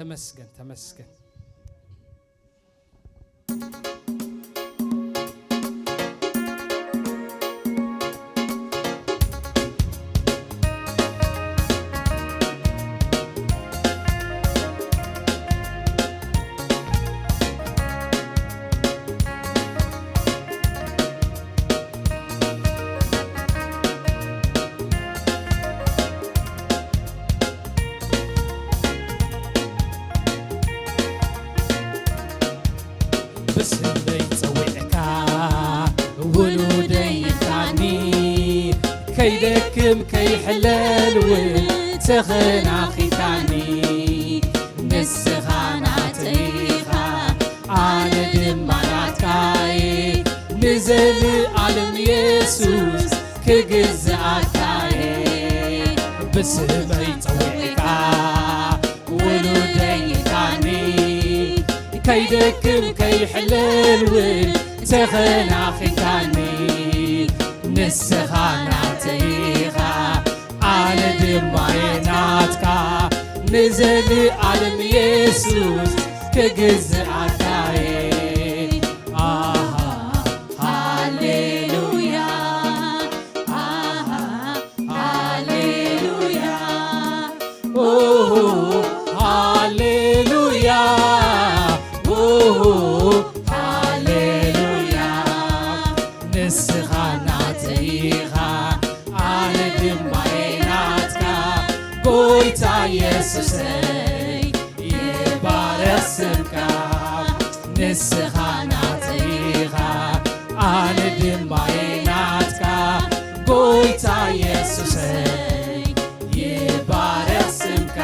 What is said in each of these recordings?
تمسكن تمسكن بسمي تصوعك ولودي تاني كيدكم كي حلال وتخن أخي تاني نسخانا تيخا على دمارات كاي نزل عالم يسوس كجزء كاي بسمي تصوعك ولودي تاني كيدكم كي حلال وتخن أخي تاني نسخانا تيخا على دمايناتك نزل عالم يسوس كجزء عتاي هاليلويا هاليلويا أوه هاليلويا هاليلويا نسخانا تيخا على دمايناتك قويتا يسوسي يبارك سمك نسخانا تيخا على دمايناتك قويتا يسوسي يبارك سمك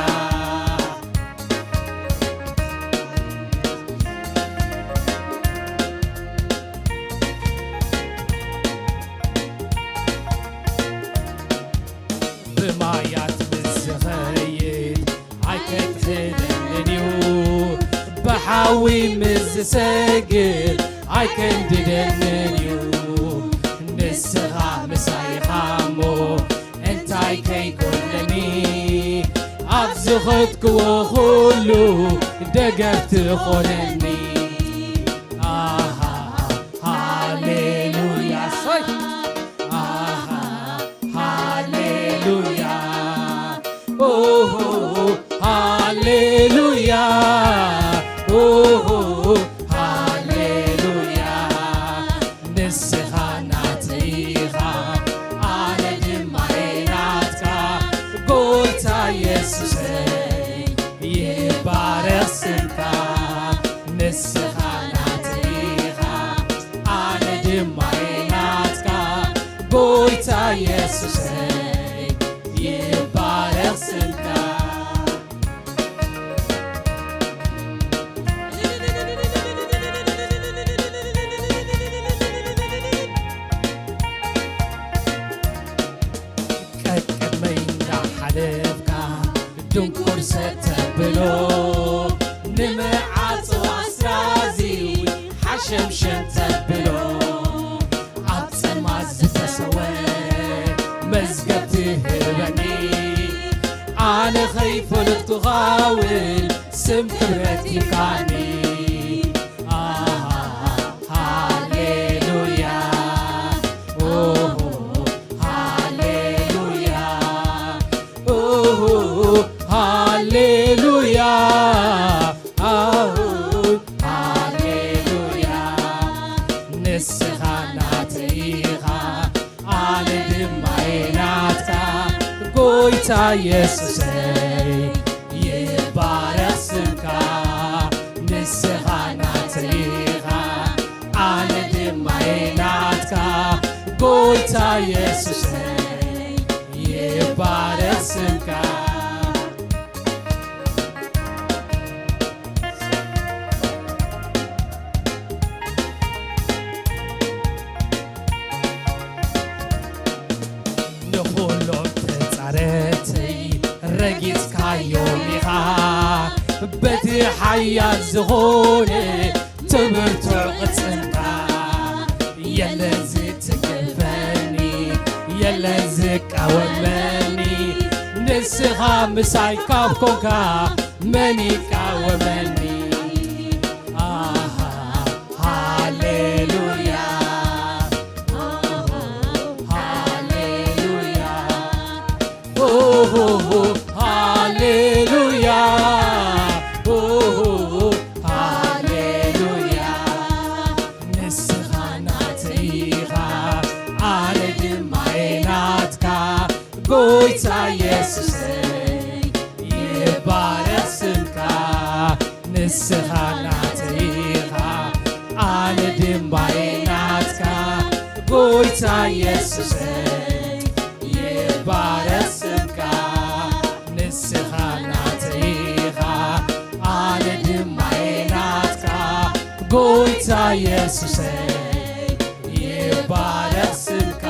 بمايات بالزخيل عكت خدننيو بحاوي مزسجل عكن ددننيو نسخة مسايخامو انتاي كي كلني عبزخت كوخلو دقت خلني هاليلويا هاليلويا أوه هاليلويا أوه هاليلويا نسخانا تيخا على دمايناتك قويتا يسوسي يبارك سمك نسخانا تيخا على دمايناتك قويتا يسوسي يبارك سمك كدمينا حلفك دنكر ستبلو نمعات واسرازي حشم شنتبلو عطن ماز تسوي مزقتي هربني أنا خايف لتغاول سم كبرتي كاني هاليلويا أوه هاليلويا أوه هاليلويا أوه هاليلويا نسخانا تيخا على دمايناتك قويتا يسوسي يبارك سمك نسخانا تيخا على دمايناتك قويتا يسوسي يبارك سمك رقيت كايوميها بدي حياة زغوني تبرتع قسمك يلا زيت كفاني يلا زك أولاني نسخة مساي كابكوكا من يقاومني هاليلويا هاليلويا هاليلويا هاليلويا نسخاناتيها على دمعيناتك قويتا يسوسي يبارك سمك نسخاناتيها على دمعيناتك قويتا يسوسي يبارك سمك نسخاناتيها على دمعيناتك قويتا يسوسي يبارك سمك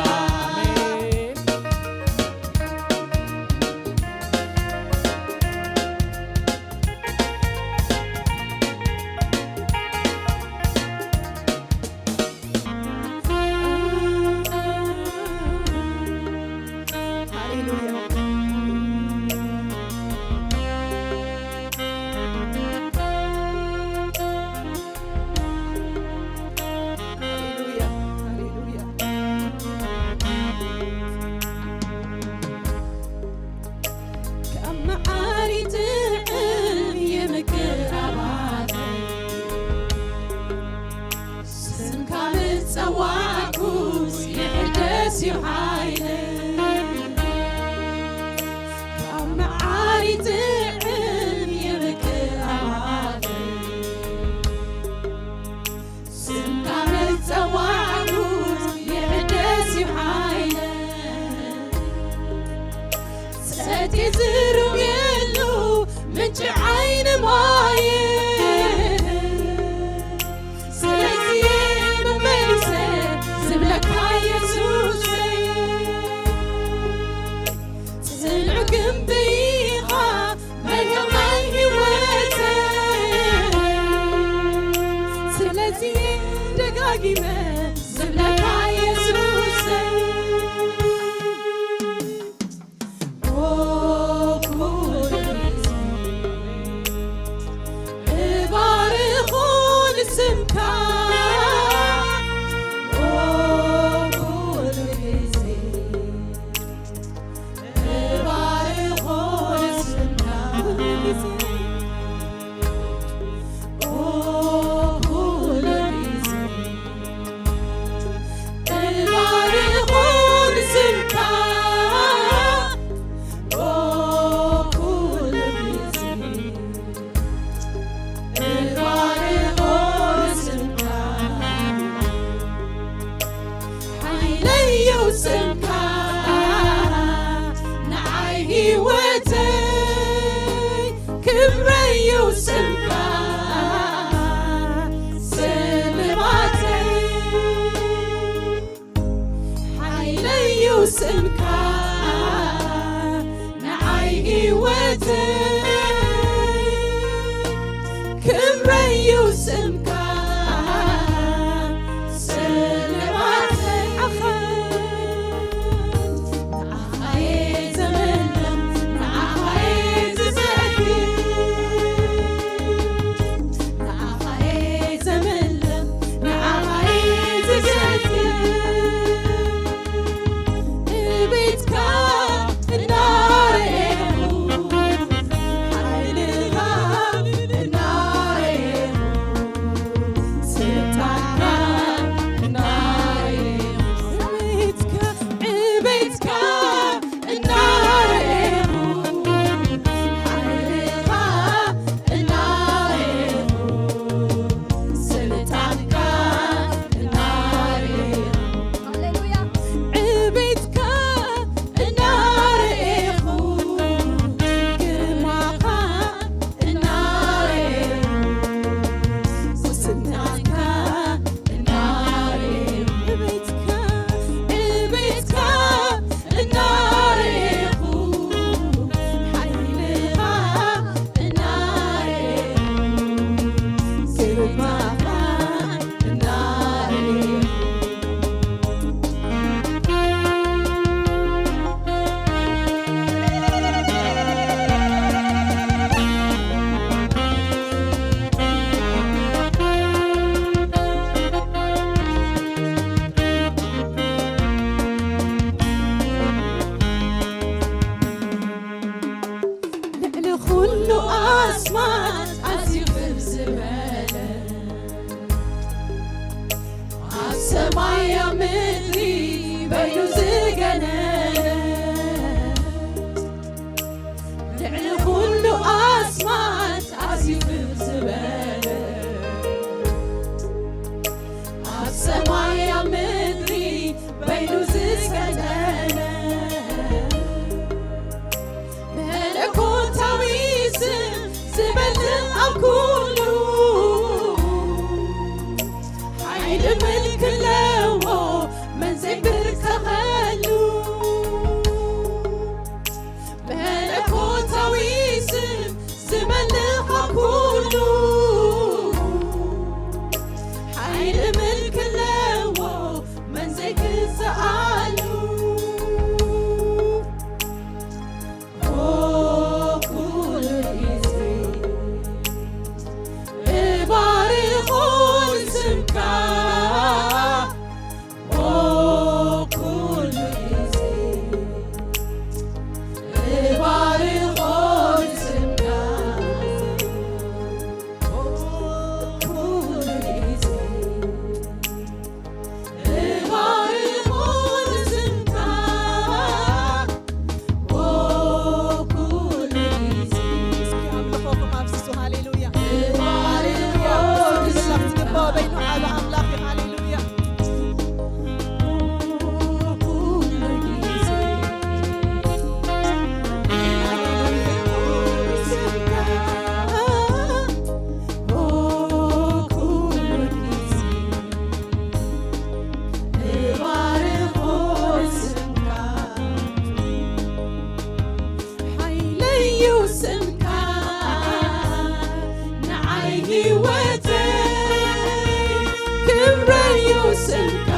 ስምካ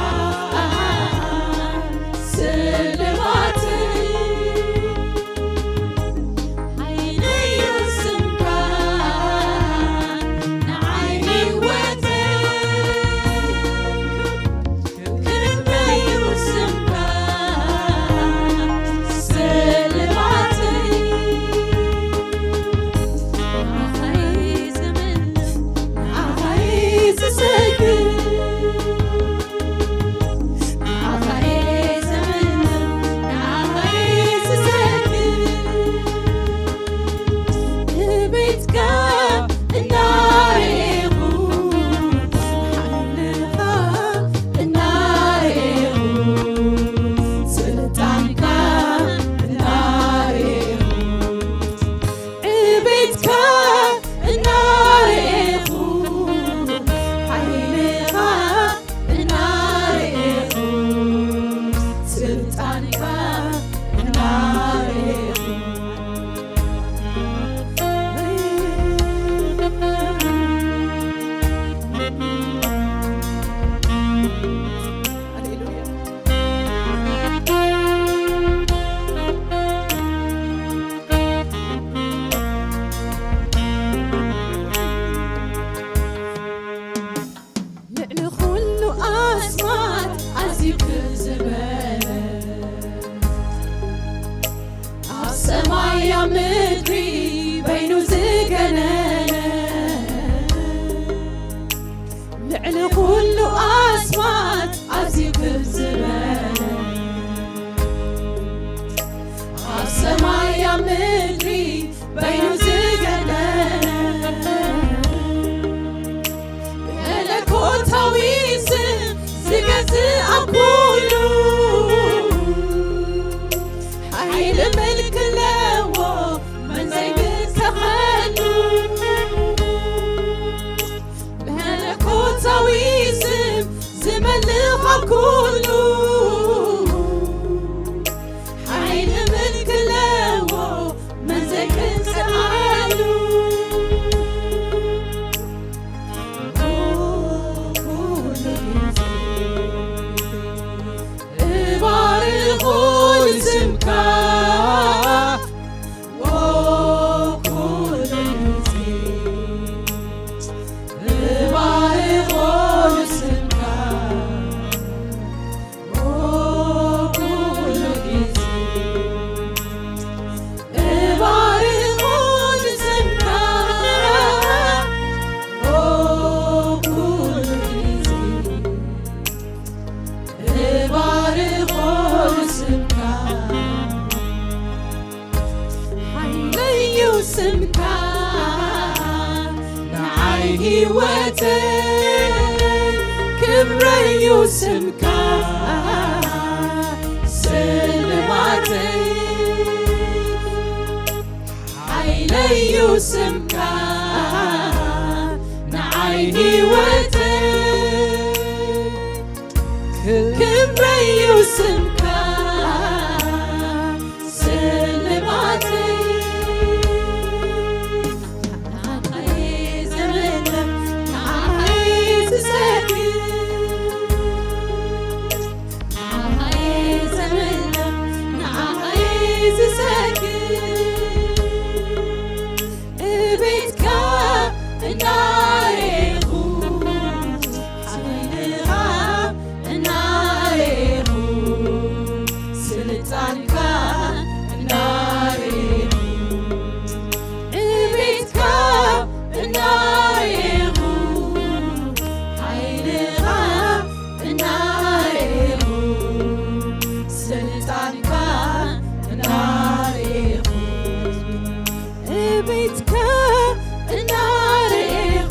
ስልማተይ ሃይለዩ ስምካ ንዓይ ህይወተይ ክብረዩ ስምካ ስልማተይ ንዓኸይ ዝምልእ ንዓኸይ ዝሰግድ ሰማይ ምድሪ በይኑ ዝገነነ ልዕሊ ኩሉ ኣስማት ኣዝዩ ክብ ዝበለ ኣብ ሰማይ ምድሪ በይኑ ዝገነነ መለኮታዊ ስም ዝገዝእ ኣብ ኩሉ ሓይሊ መልክ ኣለዎ መን ዘይብተኸሉ መለኮታዊ ስም ዝመልኽ ኣብ ኩሉ ሓይሊ መልክ ኣለዎ መን ዘይብተኸሉ ኩሉ ግዜ እባርኹ ስምካ ስምካ ንዓይ ህይወተይ ክብረዩ ስምካ ስልማተይ ሃይለዩ ስምካ ንዓይ ህይወተይ ክብረዩ ስምካ ስልማተይ ቤትካ እናርኢኹ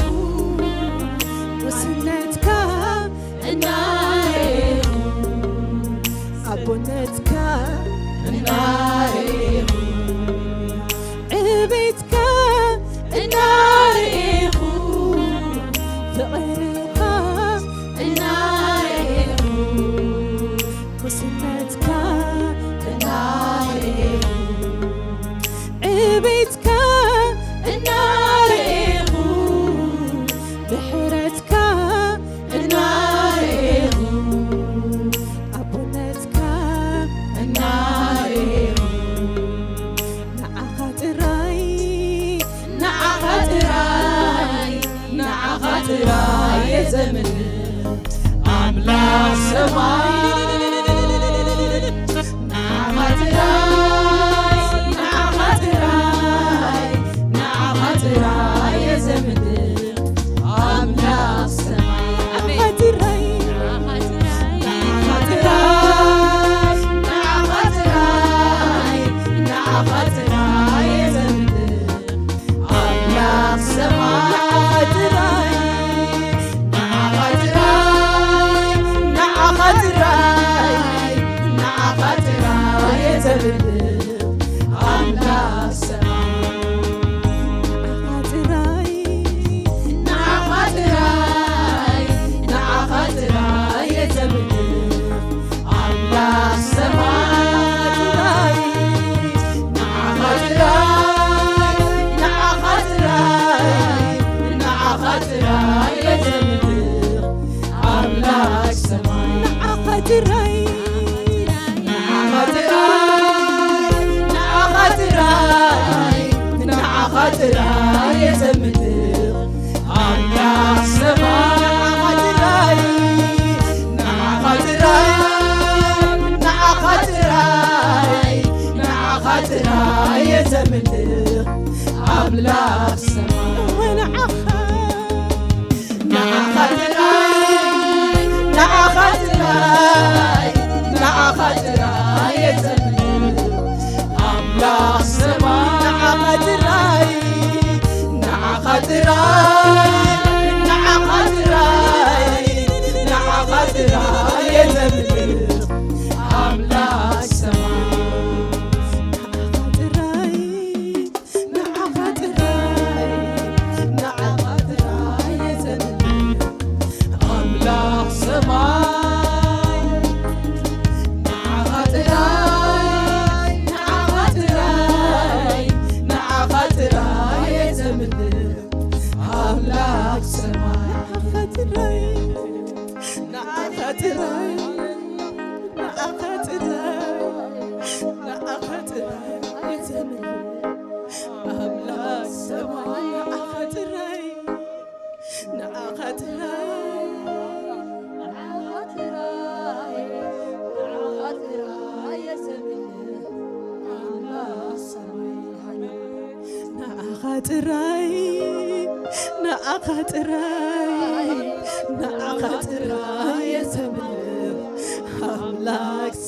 አምላክ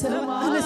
ሰማይ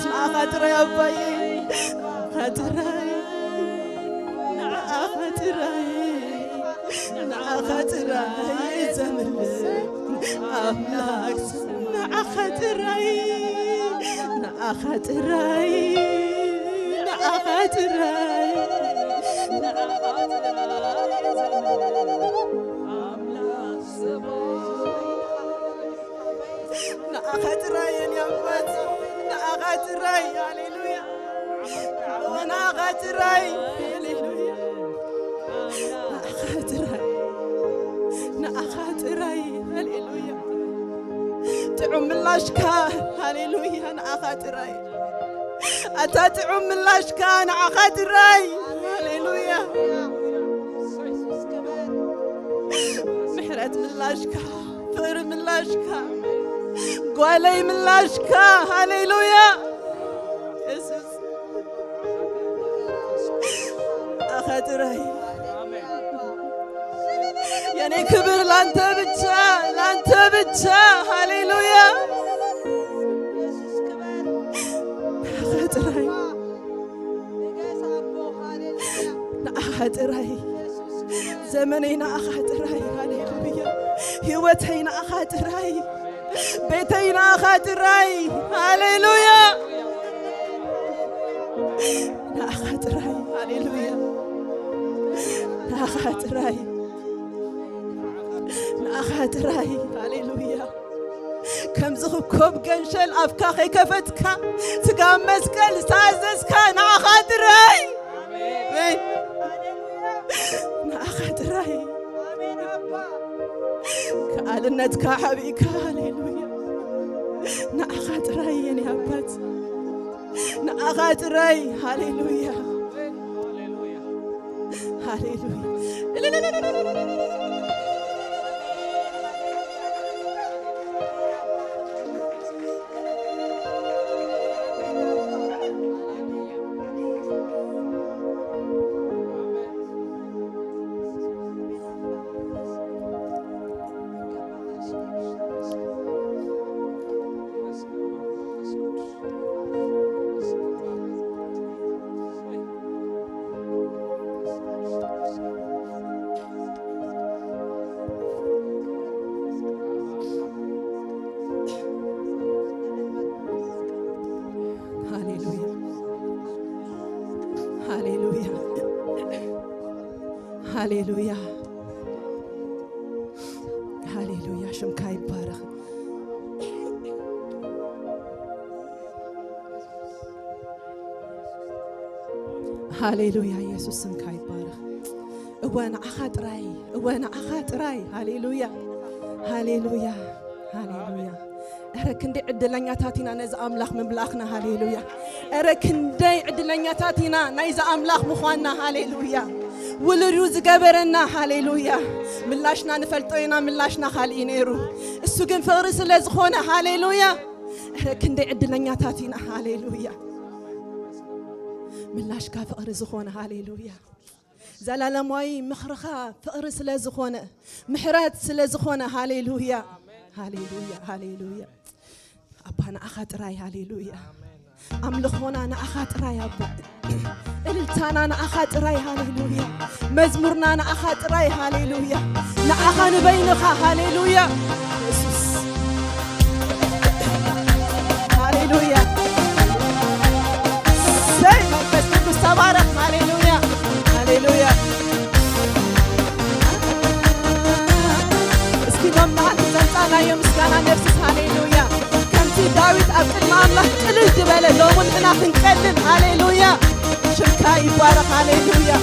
زمنينا أخاتراي هاليلويا هوتينا أخاتراي بيتينا أخاتراي هاليلويا أخاتراي هاليلويا أخاتراي أخاتراي هاليلويا كم زخكوب جنشل أفكاخي كفتك تقام مسكال سازسك نأخاتراي نأخاتراي كألنتك حبيك هاليلويا نأخاتراي يا أبات نأخاتراي هاليلويا هاليلويا هاليلويا هاليلويا شمكا يبارك هاليلويا يسوع سمكا يبارك وانا اخاطراي هاليلويا هاليلويا هاليلويا أركندي عدلنا تاتينا نز أملاخ من بلاخنا هاليلويا أركندي عدلنا تاتينا نز أملاخ مخوانا هاليلويا ولروز جبرنا هاليلويا ملاشنا نفلتوينا ملاشنا خالينيرو السجن فرس لزخونا هاليلويا أركندي عدلنا تاتينا هاليلويا ملاش كاف أرزخونا هاليلويا زلالماي مخرخا فرس لزخونا محرات لزخونا هاليلويا هاليلويا هاليلويا أبانا أخاطراي هاليلويا أملخونا أنا أخاطراي أبا إلتانا أنا أخاطراي هاليلويا مزمورنا أنا أخاطراي هاليلويا نأخان بينخا هاليلويا يسوس هاليلويا سيد بس تبارك هاليلويا هاليلويا أنا يوم سكانا نفسي هاليلويا كنتي داويد أبقى ما الله قلل جبالة لومن أنا خنقلل هاليلويا شمكا يبارك هاليلويا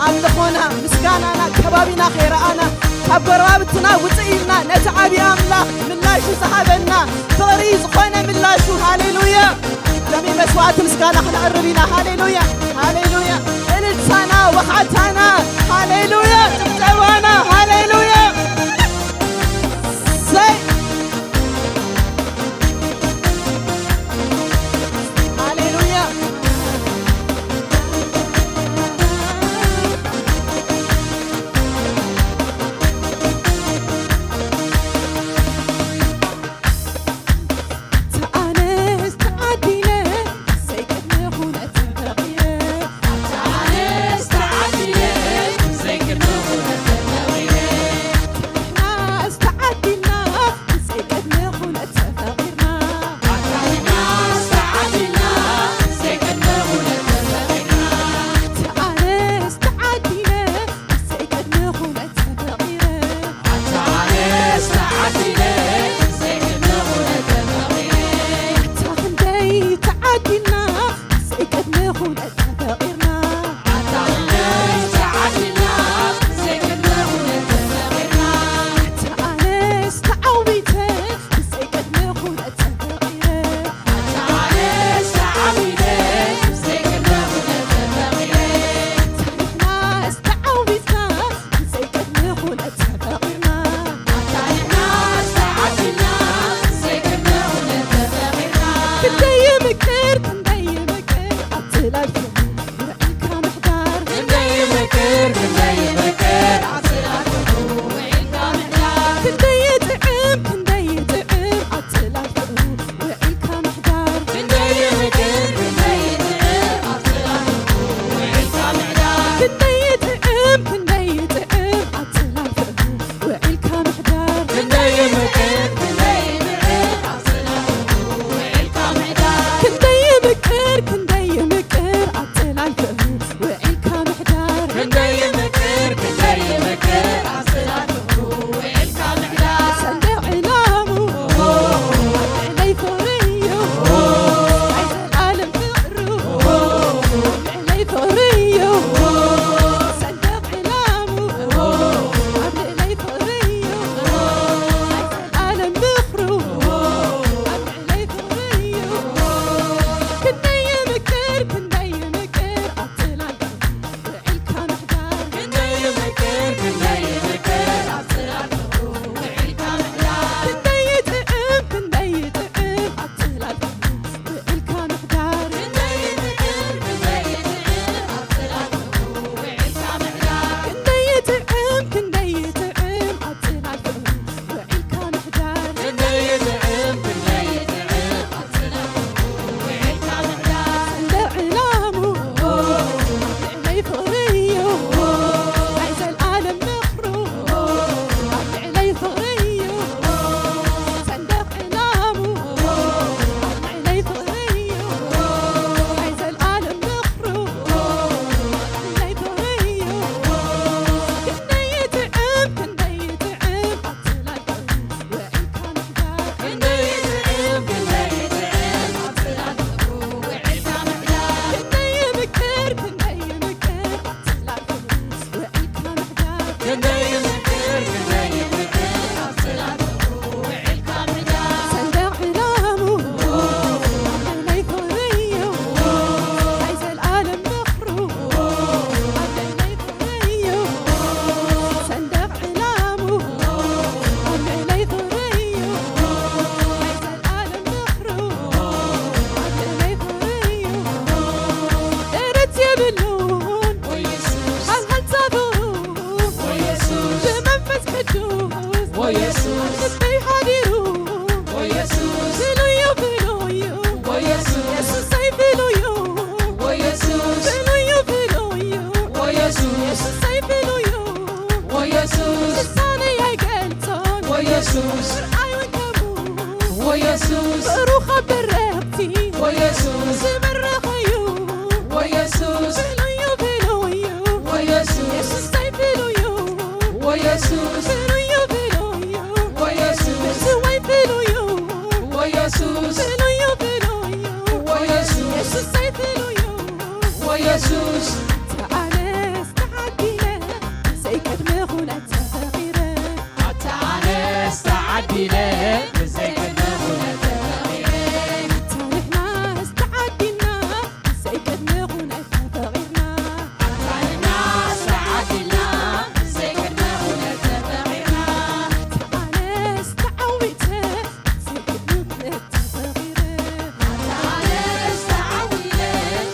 أملخونا مسكانا أنا كبابينا خير أنا أبروابتنا وطئيلنا نتعبي أملاخ ملاشو صحابنا فريز خونا ملاشو هاليلويا لمي مسوعات مسكانا خنا قربينا هاليلويا هاليلويا إلتانا وقعتانا هاليلويا تبتعوانا هاليلويا ቅዱስ ወኢየሱስ ልበይ ሓዲሩ ወኢየሱስ ብሉዩ ብሉዩ ወኢየሱስ የሱሰይ ብሉዩ ወኢየሱስ ብሉዩ ብሉዩ ወኢየሱስ የሱሰይ ብሉዩ ወኢየሱስ ልሳነይ ኣይገልጾን ወኢየሱስ አይወንከሙ ወኢየሱስ ብሩኽ በረኽቲ ወኢየሱስ ዝብረኸዩ ወኢየሱስ ብሉዩ ብሉዩ ወኢየሱስ የሱሰይ ብሉዩ ወኢየሱስ ብሉዩ ብሉዩ ወኢየሱስ ብትወይ ብሉዩ ወኢየሱስ ብሉዩ ብሉዩ ወኢየሱስ የሱሰይ ብሉዩ ወኢየሱስ ተዓነስ ተዓዲለ ዘይቀድመ ኩነት ተፈቂረ ኣታነስ ተዓዲለ ብዘይቀድመ ኩነት ተፈቂረ ታሪኽናስ ተዓዲልና ዘይቀድመ ኩነት ተፈቂርና ኣታንናስ ተዓዲልና ብዘይቀድመ ኩነት ተፈቂርና ተዓነስ ተዓዊተ ዘይቀድመ ኩነት ተፈቂረ ኣታነስ ተዓዊለ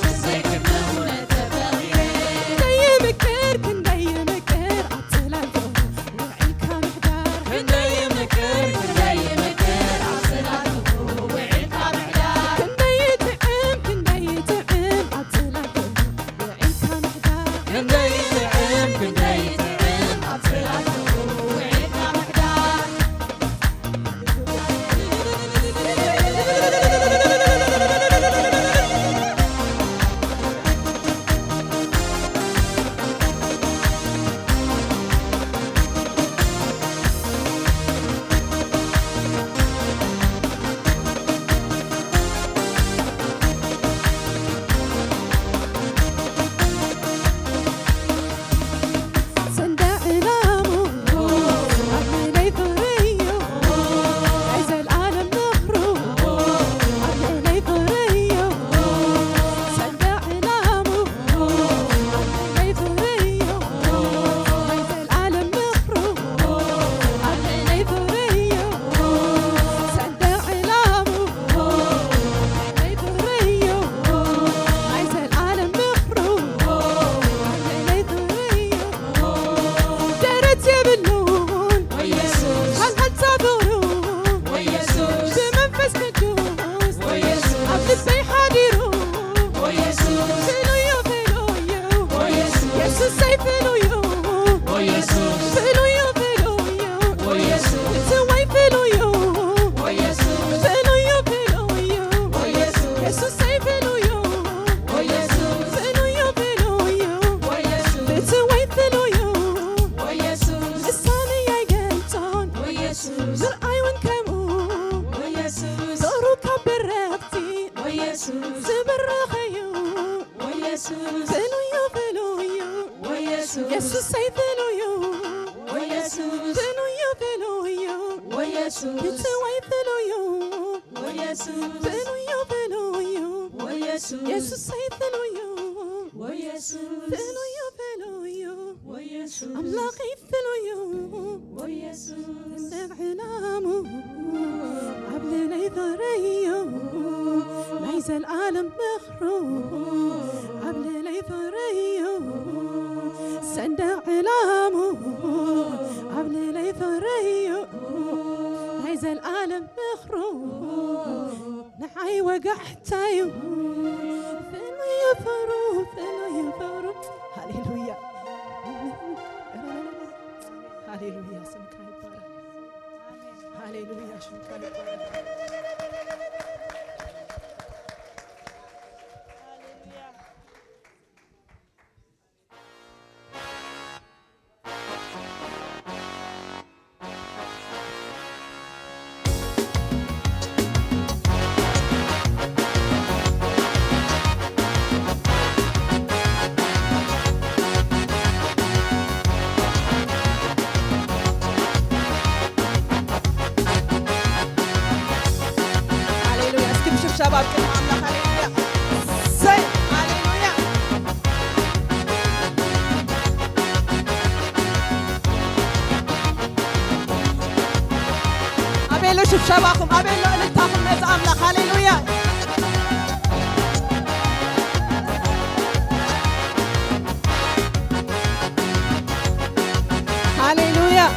ብዘይቀድመ ኩነት ተፈቂረ እንደይምክር ክንደይምክር ኣፅላልቶ ውዒልካ ምሕዳር ክንደይምክር ክንደይምክር ኣፅላልቱ ውዒልካ ምሕዳር ክንደይጥዕም ክንደይጥዕም ኣፅላልቶ ውዒልካ ምሕዳር ክንደይጥዕም ክንደይጥዕም ኣፅላልቱ ውዒልካ ምሕዳር ሰንዳዕ ዕላሙ ኣብ ልዕለይ ፍርዩ ናይ ዘለኣለም ምኽሩ ኣብ ልዕለይ ፍርዩ ሰንዳዕ ዕላሙ ኣብ ልዕለይ ፍርዩ ናይ ዘለኣለም ምኽሩ ኣብ ልዕለይ ፍርዩ ሰንዳዕ ዕላሙ ኣብ ልዕለይ ፍርዩ ናይ ዘለኣለም ምኽሩ ኣብ ልዕለይ ፍርዩ ደረት የብሉን ወኢየሱስ ሃልሃልሳብሩ ወኢየሱስ ብመንፈስ ቅዱስ ወኢየሱስ ኣብ ልበይ ሓዲሩ ወኢየሱስ ብሉዩ ብሉዩ ወኢየሱስ የሱሰይ ብሉዩ ወኢየሱስ ብሉዩ ብሉዩ ወኢየሱስ እትወይ ብሉዩ ወኢየሱስ ብሉዩ ብሉዩ ወኢየሱስ የሱሰይ ብሉዩ ወኢየሱስ ብሉዩ ብሉዩ ወኢየሱስ እትወይ ብሉዩ ወኢየሱስ ልሳነይ ኣይገልጾን ወኢየሱስ ዝርኣይውን ከምኡ ወኢየሱስ ዞሩ ካብ በረኽቲ ወኢየሱስ ዝብረኸዩ ወኢየሱስ ብሉዩ ብሉዩ ወኢየሱስ የሱሰይ ብሉዩ ወኢየሱስ ብሉዩ ብሉዩ ወኢየሱስ እትወይ ብሉዩ ወኢየሱስ ብሉዩ ብሉዩ ወኢየሱስ የሱሰይ ብሉዩ ወኢየሱስ ብሉዩ ብሉዩ ወኢየሱስ ኣምላኸይ ብሉዩ ወኢየሱስ ሰንደቕ ዕላሙ ኣብ ልዕለይ ፍርዩ ናይ ዘለኣለም ምኽሩ ኣብ ልዕለይ ፍርዩ ሰንደቕ ዕላሙ ኣብ ልዕለይ ፍርዩ ናይ ዘለኣለም ምኽሩ ንዓይ ወጋሕታዩ ፍሉዩ ፍሩ ፍሉዩ ፍሩ ሃሌሉያ ሃሌሉያ ስምካ ይባረክ ሃሌሉያ ስምካ ይባረክ شباب كلهم أملاك هاليلويا زي هاليلويا أبيلو شوف شبابكم أبيلو التاكم ناس أملاك هاليلويا هاليلويا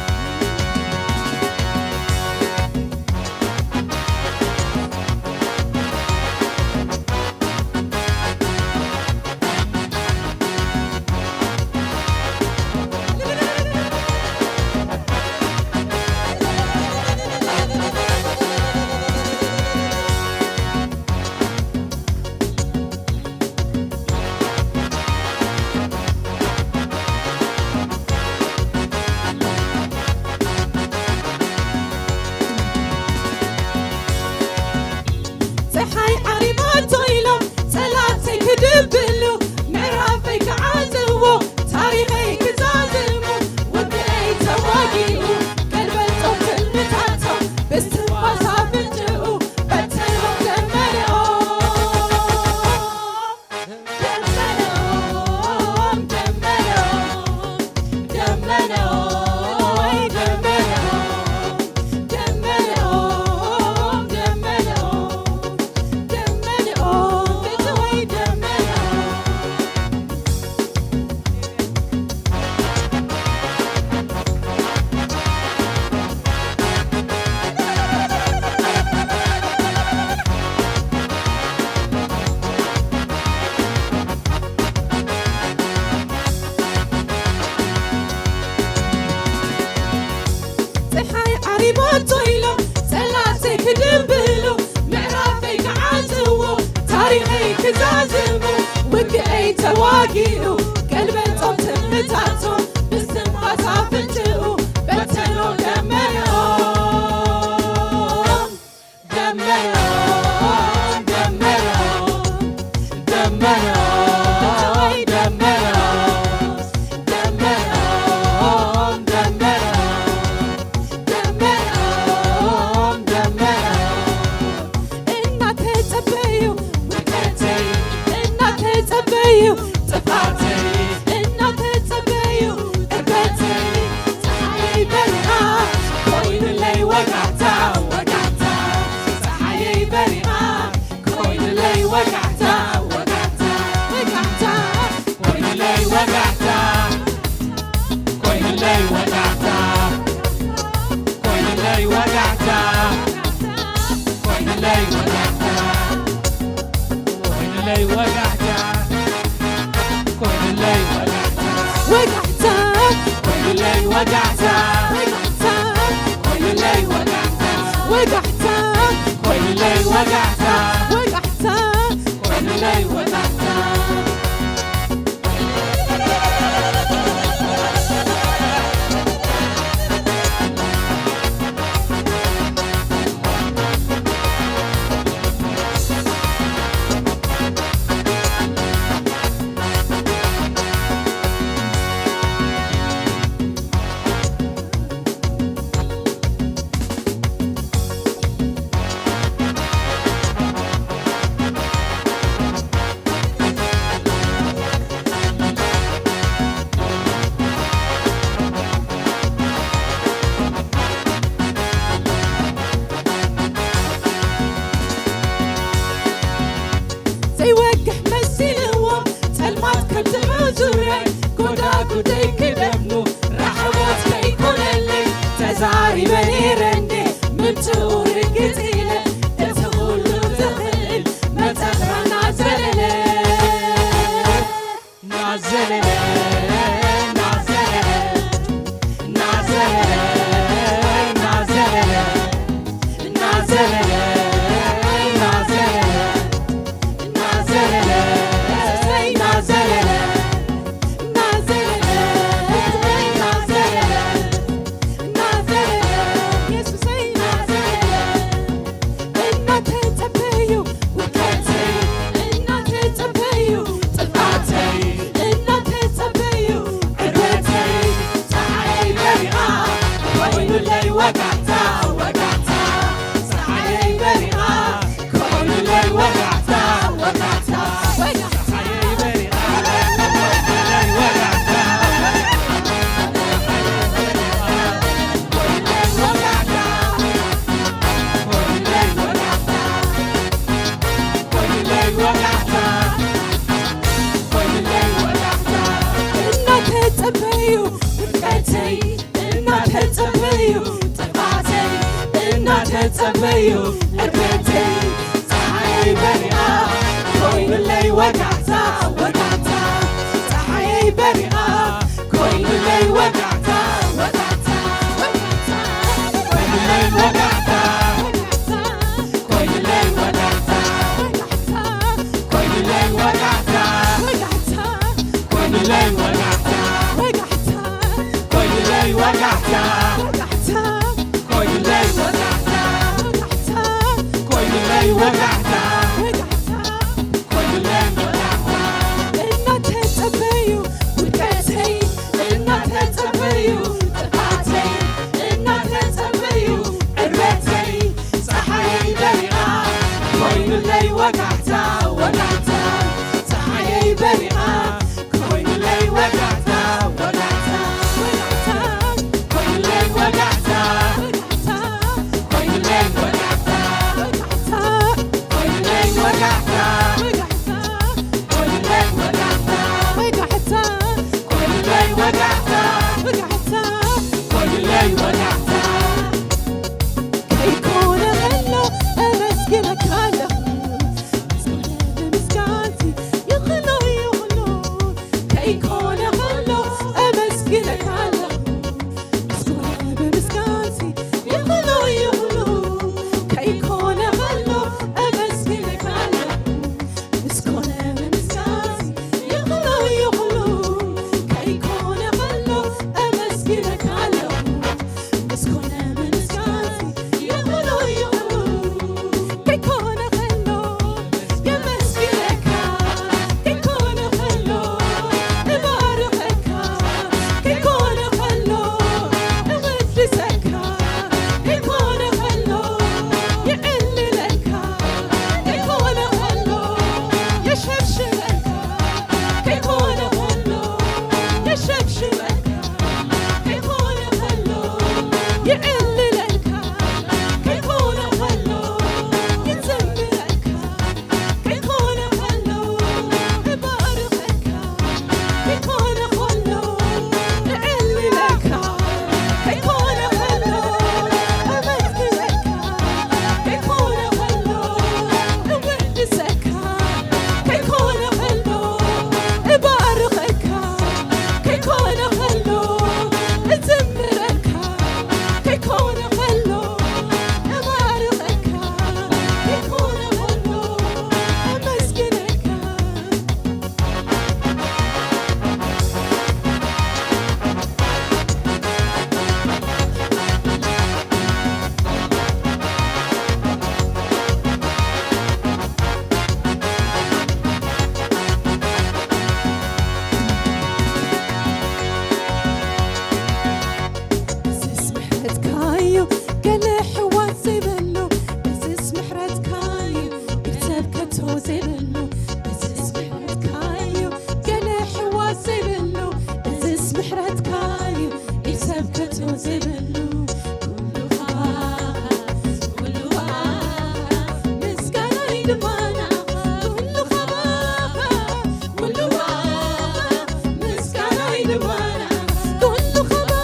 باطيلو سلاتي كدبلو معرافي كعازمو تاريخي كزازمو وكأي تواقيو قلبتهم تمتاتهم باسم خطافتو بتنو دمرهم دمرهم دمرهم دمرهم دمرهم دمرهم دمرهم دمرهم إنك تبيو وكتي إنك تبيو تفاتي إنك تبيو أبتي تحيي بريئة كوين اللي وقعتا وقعتا تحيي بريئة كوين اللي وقعتا وقعتا وقعتا كوين اللي وقعتا كوين اللي وقعتا كوين اللي وقعتا كوين اللي وقعتا كوين اللي وقعتا كوين اللي وقعتا وقعتا كوين اللي وقعتا وقعتا كوين اللي وقعتا وقعتا كوين اللي وقعتا وقعتا كوين اللي وقعتا زيوقح مسيلهم تلمات كتبو زوري قدا قدي كدبنو رحبوت كيكون اللي تزاري بني رندي من توري قتيلة تقولو تخيل ما تغرى نازللي نازللي نازللي نازللي نازللي نازللي تبيو أربتي تحيي بريئة كوين اللي وقعتا وقعتا تحيي بريئة كوين اللي وقعتا وقعتا وقعتا كوين اللي وقعتا كوين اللي وقعتا كوين اللي وقعتا كوين اللي وقعتا كوين اللي وقعتا كوين اللي وقعتا وقعتا كل اللي وقعتا يعللك كيكون خلو يزمرك كيكون خلو يباركك كيكون خلو يعللك كيكون خلو أمسكك كيكون خلو يوجسك كيكون خلو يباركك كيكون خلو يزمرك كيكون خلو يباركك كيكون خلو أمسكك سمحرت كايو قال حواسي بلو بس سمحرت كايو يكتب كتو زبلو بس سمحرت كايو قال حواسي بلو بس سمحرت كايو يكتب كتو زبلو كلها مسكانة يدمانا كل خباها كلها مسكانة يدمانا كل خباها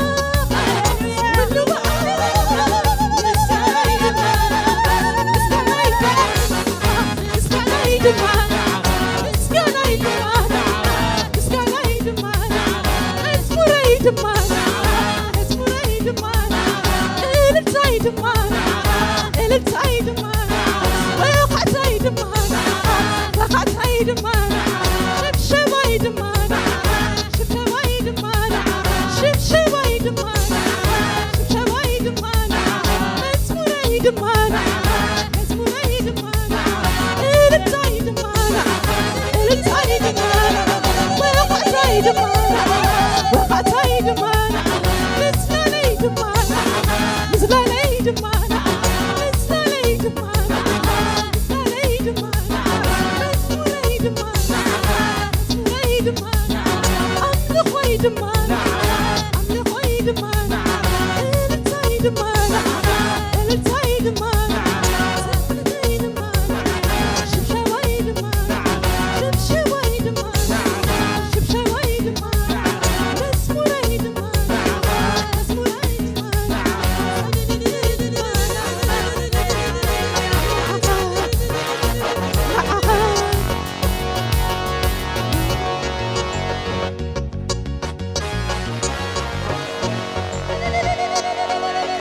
I'm